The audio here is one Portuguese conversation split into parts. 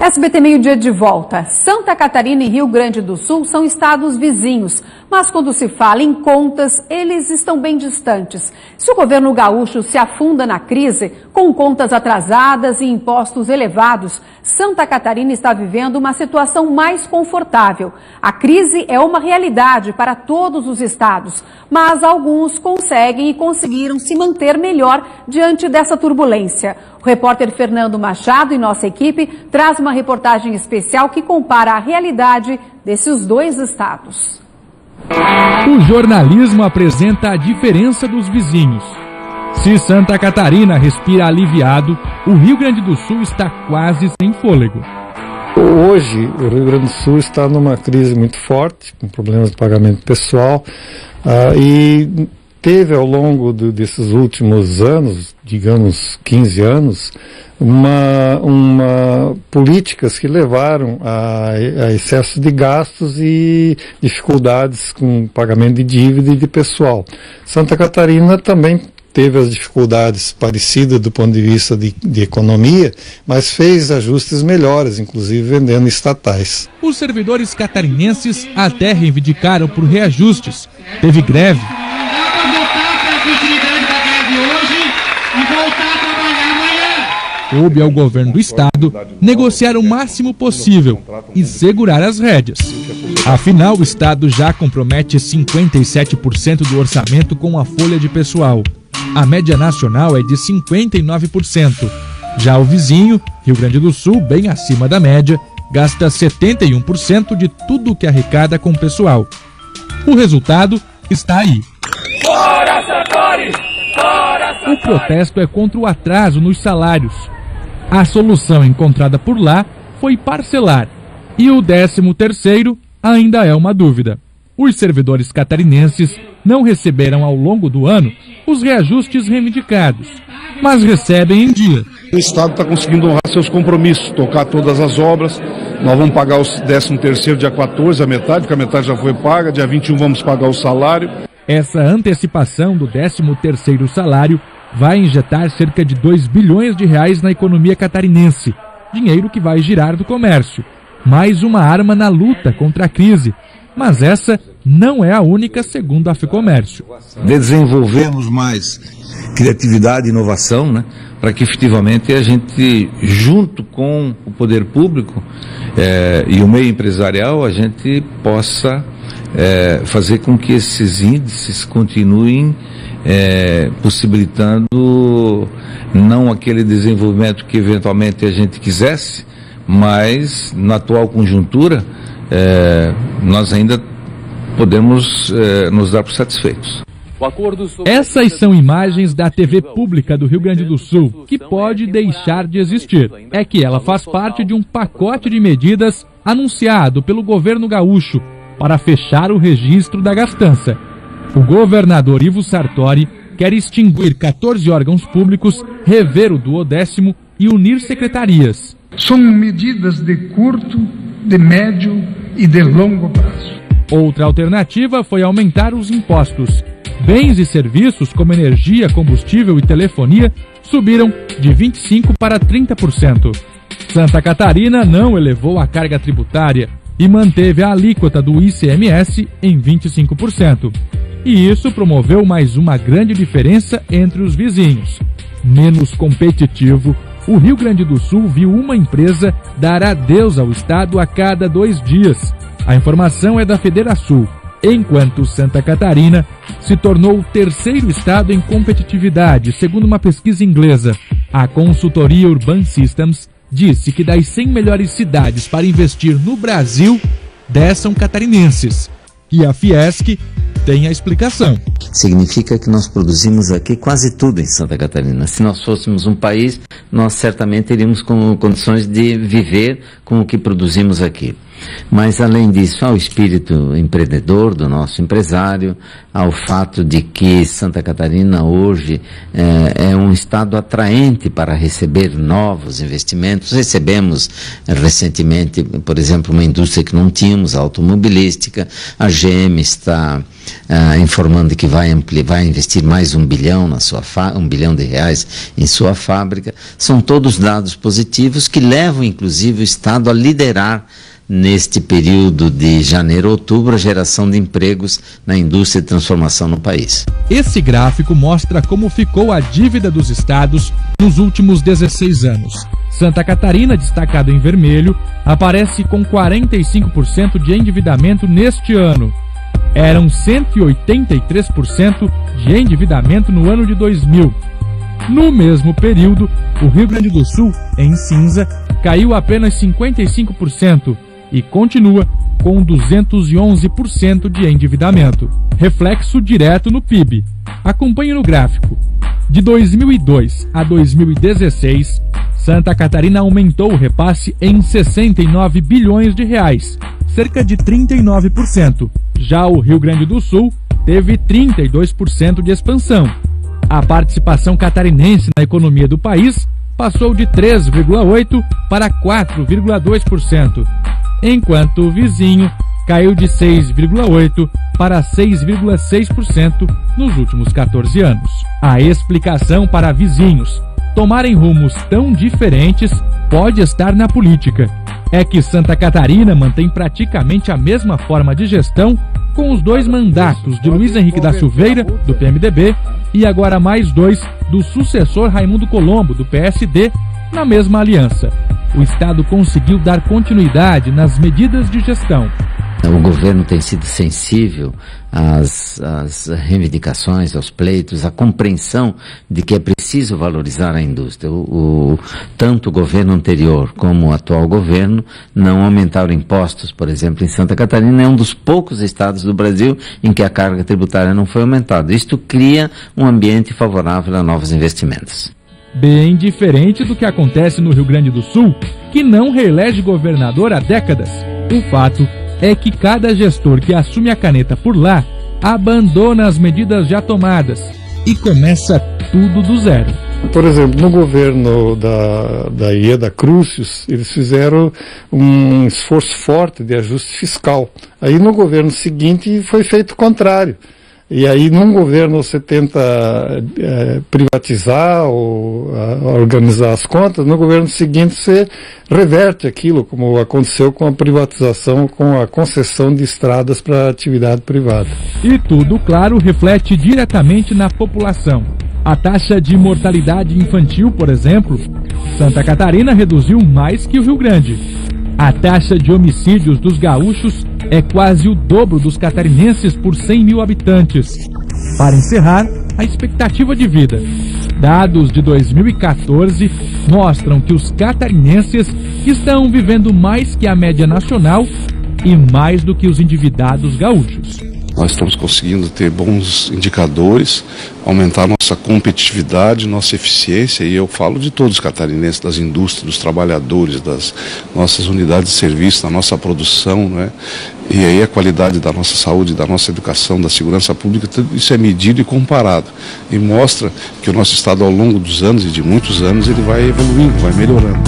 SBT Meio-Dia de volta. Santa Catarina e Rio Grande do Sul são estados vizinhos, mas quando se fala em contas, eles estão bem distantes. Se o governo gaúcho se afunda na crise, com contas atrasadas e impostos elevados, Santa Catarina está vivendo uma situação mais confortável. A crise é uma realidade para todos os estados, mas alguns conseguem e conseguiram se manter melhor diante dessa turbulência. O repórter Fernando Machado e nossa equipe traz uma reportagem especial que compara a realidade desses dois estados. O jornalismo apresenta a diferença dos vizinhos. Se Santa Catarina respira aliviado, o Rio Grande do Sul está quase sem fôlego. Hoje, o Rio Grande do Sul está numa crise muito forte, com problemas de pagamento pessoal, e teve ao longo desses últimos anos, digamos 15 anos, políticas que levaram a excesso de gastos e dificuldades com pagamento de dívida e de pessoal. Santa Catarina também teve as dificuldades parecidas do ponto de vista de economia, mas fez ajustes melhores, inclusive vendendo estatais. Os servidores catarinenses até reivindicaram por reajustes. Teve greve. Coube ao governo do estado negociar o máximo possível e segurar as rédeas. Afinal, o estado já compromete 57% do orçamento com a folha de pessoal. A média nacional é de 59%. Já o vizinho, Rio Grande do Sul, bem acima da média, gasta 71% de tudo que arrecada com o pessoal. O resultado está aí. Fora Sartori! Fora Sartori! O protesto é contra o atraso nos salários. A solução encontrada por lá foi parcelar. E o 13º ainda é uma dúvida. Os servidores catarinenses não receberam ao longo do ano os reajustes reivindicados, mas recebem em dia. O Estado está conseguindo honrar seus compromissos, tocar todas as obras. Nós vamos pagar o 13º dia 14, a metade, porque a metade já foi paga. Dia 21 vamos pagar o salário. Essa antecipação do 13º salário vai injetar cerca de 2 bilhões de reais na economia catarinense, dinheiro que vai girar do comércio. Mais uma arma na luta contra a crise. Mas essa não é a única, segundo a FEComércio. Desenvolvemos mais criatividade e inovação, né, para que efetivamente a gente, junto com o poder público e o meio empresarial, a gente possa fazer com que esses índices continuem possibilitando não aquele desenvolvimento que eventualmente a gente quisesse, mas na atual conjuntura nós ainda podemos nos dar por satisfeitos. Essas são imagens da TV pública do Rio Grande do Sul, que pode deixar de existir. É que ela faz parte de um pacote de medidas anunciado pelo governo gaúcho para fechar o registro da gastança. O governador Ivo Sartori quer extinguir 14 órgãos públicos, rever o 12º e unir secretarias. São medidas de curto, de médio e de longo prazo. Outra alternativa foi aumentar os impostos. Bens e serviços como energia, combustível e telefonia subiram de 25% para 30%. Santa Catarina não elevou a carga tributária e manteve a alíquota do ICMS em 25%. E isso promoveu mais uma grande diferença entre os vizinhos. Menos competitivo, o Rio Grande do Sul viu uma empresa dar adeus ao estado a cada 2 dias. A informação é da Federação, enquanto Santa Catarina se tornou o 3º estado em competitividade, segundo uma pesquisa inglesa. A consultoria Urban Systems disse que das 100 melhores cidades para investir no Brasil, 10 são catarinenses. E a Fiesc tem a explicação. Significa que nós produzimos aqui quase tudo em Santa Catarina. Se nós fôssemos um país, nós certamente teríamos condições de viver com o que produzimos aqui. Mas, além disso, ao espírito empreendedor do nosso empresário, ao fato de que Santa Catarina hoje é um estado atraente para receber novos investimentos. Recebemos recentemente, por exemplo, uma indústria que não tínhamos, a automobilística. A GM está informando que vai investir mais R$1 bilhão R$1 bilhão em sua fábrica. São todos dados positivos que levam, inclusive, o estado a liderar neste período de janeiro a outubro a geração de empregos na indústria de transformação no país. Esse gráfico mostra como ficou a dívida dos estados nos últimos 16 anos. Santa Catarina, destacado em vermelho, aparece com 45% de endividamento neste ano. Eram 183% de endividamento no ano de 2000. No mesmo período, o Rio Grande do Sul, em cinza, caiu apenas 55% e continua com 211% de endividamento, reflexo direto no PIB. Acompanhe no gráfico. De 2002 a 2016, Santa Catarina aumentou o repasse em 69 bilhões de reais, cerca de 39%. Já o Rio Grande do Sul teve 32% de expansão. A participação catarinense na economia do país passou de 3,8% para 4,2%, enquanto o vizinho caiu de 6,8% para 6,6% nos últimos 14 anos. A explicação para vizinhos tomarem rumos tão diferentes pode estar na política. É que Santa Catarina mantém praticamente a mesma forma de gestão com os 2 mandatos de Luiz Henrique da Silveira, do PMDB, e agora mais 2 do sucessor Raimundo Colombo, do PSD, na mesma aliança. O Estado conseguiu dar continuidade nas medidas de gestão. O governo tem sido sensível às reivindicações, aos pleitos, à compreensão de que é preciso valorizar a indústria. Tanto o governo anterior como o atual governo não aumentaram impostos, por exemplo, em Santa Catarina é um dos poucos estados do Brasil em que a carga tributária não foi aumentada. Isto cria um ambiente favorável a novos investimentos. Bem diferente do que acontece no Rio Grande do Sul, que não reelege governador há décadas. O fato é que cada gestor que assume a caneta por lá abandona as medidas já tomadas e começa tudo do zero. Por exemplo, no governo da Ieda Crucius, eles fizeram um esforço forte de ajuste fiscal. Aí no governo seguinte foi feito o contrário. E aí, num governo, você tenta privatizar ou organizar as contas, no governo seguinte você reverte aquilo, como aconteceu com a privatização, com a concessão de estradas para a atividade privada. E tudo, claro, reflete diretamente na população. A taxa de mortalidade infantil, por exemplo, Santa Catarina reduziu mais que o Rio Grande. A taxa de homicídios dos gaúchos é quase o dobro dos catarinenses por 100 mil habitantes. Para encerrar, a expectativa de vida. Dados de 2014 mostram que os catarinenses estão vivendo mais que a média nacional e mais do que os endividados gaúchos. Nós estamos conseguindo ter bons indicadores, aumentar nossa competitividade, nossa eficiência, e eu falo de todos os catarinenses, das indústrias, dos trabalhadores, das nossas unidades de serviço, da nossa produção, né? E aí a qualidade da nossa saúde, da nossa educação, da segurança pública, tudo isso é medido e comparado. E mostra que o nosso estado, ao longo dos anos e de muitos anos, ele vai evoluindo, vai melhorando.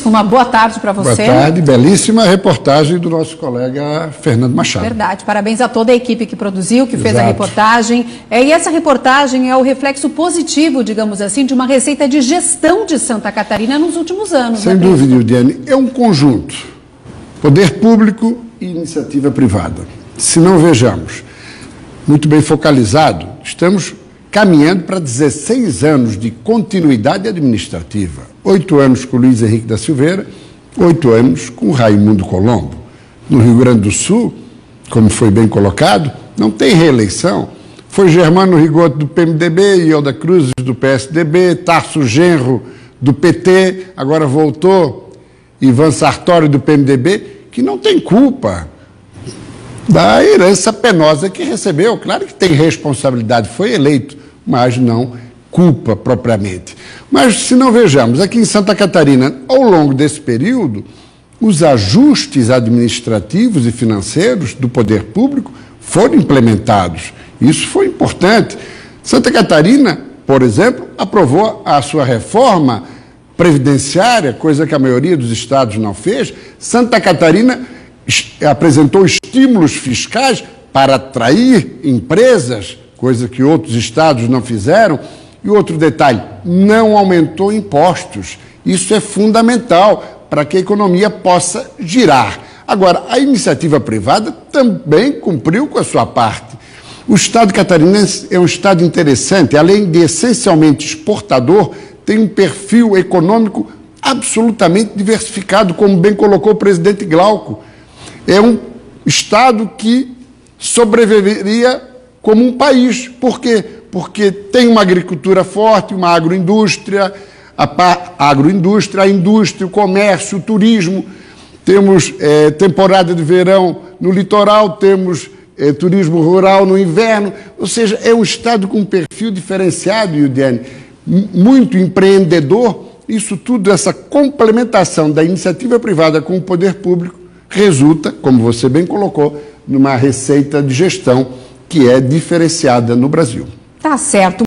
Uma boa tarde para você. Boa tarde, belíssima reportagem do nosso colega Fernando Machado. Verdade, parabéns a toda a equipe que produziu, que fez a reportagem. E essa reportagem é o reflexo positivo, digamos assim, de uma receita de gestão de Santa Catarina nos últimos anos. Sem dúvida, Eudiane, é um conjunto, poder público e iniciativa privada. Se não vejamos, muito bem focalizado, estamos caminhando para 16 anos de continuidade administrativa. 8 anos com Luiz Henrique da Silveira, 8 anos com Raimundo Colombo. No Rio Grande do Sul, como foi bem colocado, não tem reeleição. Foi Germano Rigoto do PMDB, Ielda Cruzes do PSDB, Tarso Genro do PT, agora voltou Ivan Sartori do PMDB, que não tem culpa da herança penosa que recebeu. Claro que tem responsabilidade, foi eleito, mas não culpa propriamente. Mas se não vejamos, aqui em Santa Catarina, ao longo desse período, os ajustes administrativos e financeiros do poder público foram implementados. Isso foi importante. Santa Catarina, por exemplo, aprovou a sua reforma previdenciária, coisa que a maioria dos estados não fez. Santa Catarina apresentou estímulos fiscais para atrair empresas, coisa que outros estados não fizeram. E outro detalhe, não aumentou impostos. Isso é fundamental para que a economia possa girar. Agora, a iniciativa privada também cumpriu com a sua parte. O estado catarinense é um estado interessante, além de essencialmente exportador, tem um perfil econômico absolutamente diversificado, como bem colocou o presidente Glauco. É um estado que sobreviveria como um país. Por quê? Porque tem uma agricultura forte, uma agroindústria, a indústria, o comércio, o turismo. Temos temporada de verão no litoral, temos turismo rural no inverno. Ou seja, é um estado com um perfil diferenciado, Yudiane, muito empreendedor. Isso tudo, essa complementação da iniciativa privada com o poder público, resulta, como você bem colocou, numa receita de gestão que é diferenciada no Brasil. Tá certo.